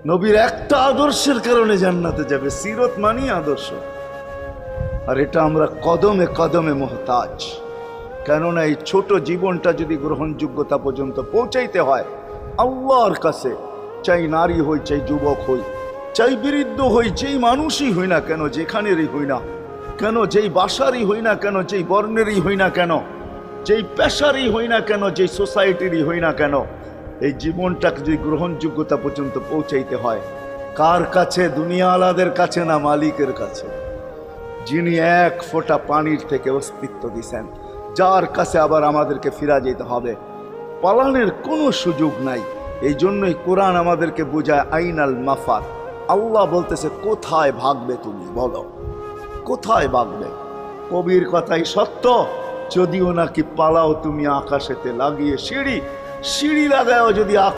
নবীর একটা আদর্শের কারণে জান্নাতে যাবে। সিরত মানি আদর্শ। আর এটা আমরা কদমে কদমে মুহতাজ। কেননা এই ছোট জীবনটা যদি গ্রহণযোগ্যতা পর্যন্ত পৌঁছাইতে হয় আল্লাহর কাছে, চাই নারী হই, চাই যুবক হই, চাই বৃদ্ধ হই, যেই মানুষই হই না কেন, যেখানেরই হই না কেন, যেই বাসারই হই না কেন, যেই বর্ণেরই হই না কেন, যেই পেশারই হই না কেন, যেই সোসাইটিরই হই না কেন, এই জীবনটাকে যদি গ্রহণযোগ্যতা পর্যন্ত পৌঁছাইতে হয় কার কাছে? দুনিয়া আলাদের কাছে না, মালিকের কাছে, যিনি এক ফোঁটা পানির থেকে অস্তিত্ব দিছেন, যার কাছে আবার আমাদেরকে ফিরা যেতে হবে। পালানোর কোনো সুযোগ নাই। এই জন্যই কোরআন আমাদেরকে বোঝায় আইনাল মাফার। আল্লাহ বলতেছে কোথায় ভাগবে তুমি, বলো কোথায় ভাগবে? কবির কথাই সত্য, যদিও নাকি পালাও তুমি আকাশেতে লাগিয়ে সিঁড়ি, সিঁড়ি লাগাও যদি